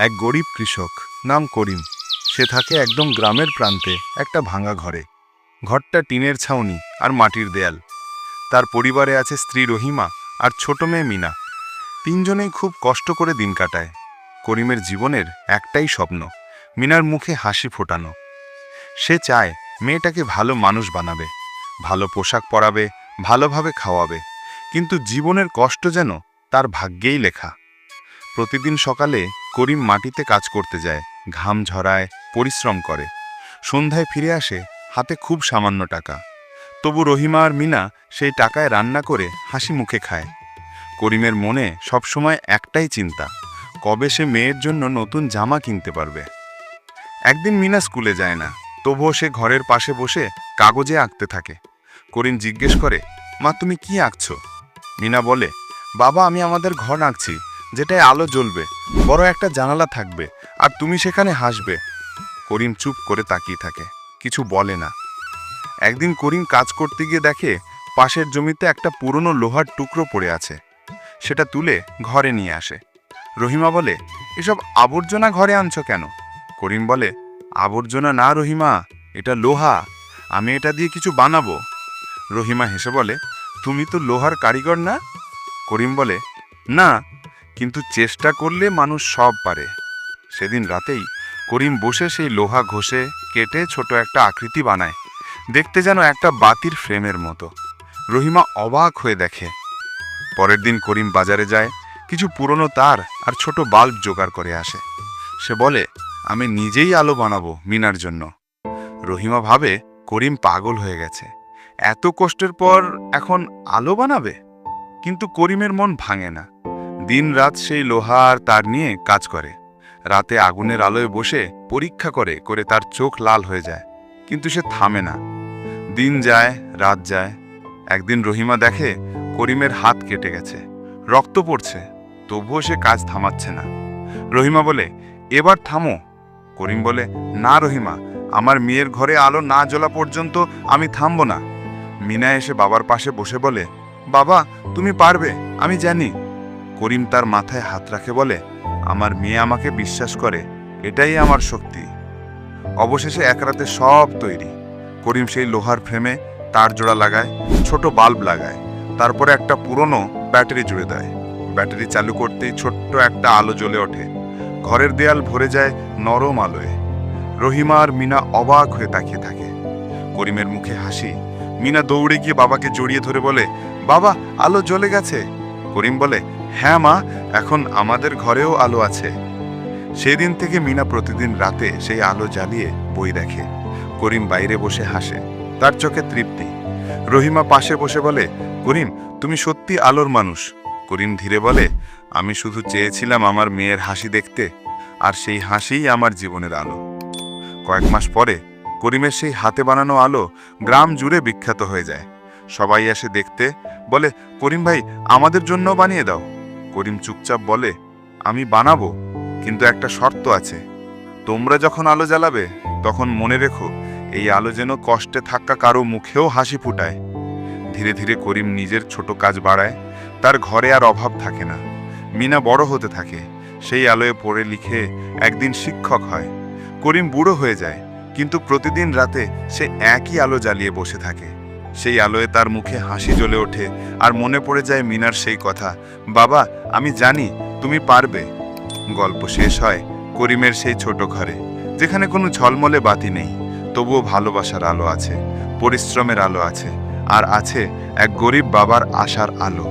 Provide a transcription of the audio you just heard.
এক গরিব কৃষক, নাম করিম। সে থাকে একদম গ্রামের প্রান্তে একটা ভাঙা ঘরে। ঘরটা টিনের ছাউনি আর মাটির দেয়াল। তার পরিবারে আছে স্ত্রী রহিমা আর ছোট মেয়ে মিনা। তিনজনেই খুব কষ্ট করে দিন কাটায়। করিমের জীবনের একটাই স্বপ্ন, মিনার মুখে হাসি ফোটানো। সে চায় মেয়েটাকে ভালো মানুষ বানাবে, ভালো পোশাক পরাবে, ভালোভাবে খাওয়াবে, কিন্তু জীবনের কষ্ট যেন তার ভাগ্যেই লেখা। প্রতিদিন সকালে করিম মাটিতে কাজ করতে যায়, ঘাম ঝরায়, পরিশ্রম করে। সন্ধ্যায় ফিরে আসে হাতে খুব সামান্য টাকা। তবু রহিমা আর মিনা সেই টাকায় রান্না করে হাসি মুখে খায়। করিমের মনে সবসময় একটাই চিন্তা, কবে সে মেয়ের জন্য নতুন জামা কিনতে পারবে। একদিন মিনা স্কুলে যায় না, তবুও সে ঘরের পাশে বসে কাগজে আঁকতে থাকে। করিম জিজ্ঞেস করে, মা তুমি কি আঁকছো? মিনা বলে, বাবা আমি আমাদের ঘর আঁকছি, যেটায় আলো জ্বলবে, বড় একটা জানালা থাকবে, আর তুমি সেখানে হাসবে। করিম চুপ করে তাকিয়ে থাকে, কিছু বলে না। একদিন করিম কাজ করতে গিয়ে দেখে পাশের জমিতে একটা পুরনো লোহার টুকরো পড়ে আছে। সেটা তুলে ঘরে নিয়ে আসে। রহিমা বলে, এসব আবর্জনা ঘরে আনছো কেন? করিম বলে, আবর্জনা না রহিমা, এটা লোহা, আমি এটা দিয়ে কিছু বানাবো। রহিমা হেসে বলে, তুমি তো লোহার কারিগর না? করিম বলে, না, কিন্তু চেষ্টা করলে মানুষ সব পারে। সেদিন রাতেই করিম বসে সেই লোহা ঘষে কেটে ছোট একটা আকৃতি বানায়, দেখতে যেন একটা বাতির ফ্রেমের মতো। রহিমা অবাক হয়ে দেখে। পরের দিন করিম বাজারে যায়, কিছু পুরনো তার আর ছোট বাল্ব জোগাড় করে আসে। সে বলে, আমি নিজেই আলো বানাবো মিনার জন্য। রহিমা ভাবে করিম পাগল হয়ে গেছে, এত কষ্টের পর এখন আলো বানাবে। কিন্তু করিমের মন ভাঙে না। দিন রাত সেই লোহা আর তার নিয়ে কাজ করে। রাতে আগুনের আলোয় বসে পরীক্ষা করে করে তার চোখ লাল হয়ে যায়, কিন্তু সে থামে না। দিন যায়, রাত যায়। একদিন রহিমা দেখে করিমের হাত কেটে গেছে, রক্ত পড়ছে, তবুও সে কাজ থামাচ্ছে না। রহিমা বলে, এবার থামো। করিম বলে, না রহিমা, আমার মেয়ের ঘরে আলো না জ্বলা পর্যন্ত আমি থামব না। মিনা এসে বাবার পাশে বসে বলে, বাবা তুমি পারবে, আমি জানি। করিম তার মাথায় হাত রাখে বলে, আমার মেয়ে আমাকে বিশ্বাস করে, এটাই আমার শক্তি। অবশেষে এক রাতে সব তৈরি। করিম সেই লোহার ফ্রেমে তার জোড়া লাগায়, ছোট বাল্ব লাগায়, তারপরে একটা পুরনো ব্যাটারি জুড়ে দেয়। ব্যাটারি চালু করতেই ছোট্ট একটা আলো জ্বলে ওঠে। ঘরের দেয়াল ভরে যায় নরম আলোয়। রহিমা আর মিনা অবাক হয়ে তাকিয়ে থাকে। করিমের মুখে হাসি। মিনা দৌড়ে গিয়ে বাবাকে জড়িয়ে ধরে বলে, বাবা আলো জ্বলে গেছে। করিম বলে, হ্যাঁ মা, এখন আমাদের ঘরেও আলো আছে। সেদিন থেকে মিনা প্রতিদিন রাতে সেই আলো জ্বালিয়ে বই দেখে। করিম বাইরে বসে হাসে, তার চোখে তৃপ্তি। রহিমা পাশে বসে বলে, করিম তুমি সত্যি আলোর মানুষ। করিম ধীরে বলে, আমি শুধু চেয়েছিলাম আমার মেয়ের হাসি দেখতে, আর সেই হাসিই আমার জীবনের আলো। কয়েক মাস পরে করিমের সেই হাতে বানানো আলো গ্রাম জুড়ে বিখ্যাত হয়ে যায়। সবাই এসে দেখতে, বলে, করিম ভাই আমাদের জন্য বানিয়ে দাও। করিম চুপচাপ বলে, আমি বানাবো, কিন্তু একটা শর্ত আছে। তোমরা যখন আলো জ্বালাবে তখন মনে রেখো, এই আলো যেন কষ্টে থাকা কারো মুখেও হাসি ফুটায়। ধীরে ধীরে করিম নিজের ছোট কাজ বাড়ায়, তার ঘরে আর অভাব থাকে না। মিনা বড় হতে থাকে, সেই আলোয় পড়ে লিখে একদিন শিক্ষক হয়। করিম বুড়ো হয়ে যায়, কিন্তু প্রতিদিন রাতে সে একই আলো জ্বালিয়ে বসে থাকে। সেই আলোয় তার মুখে হাসি জ্বলে ওঠে, আর মনে পড়ে যায় মিনার সেই কথা, বাবা আমি জানি তুমি পারবে। গল্প শেষ হয় করিমের সেই ছোট ঘরে, যেখানে কোনো ঝলমলে বাতি নেই, তবুও ভালোবাসার আলো আছে, পরিশ্রমের আলো আছে, আর আছে এক গরিব বাবার আশার আলো।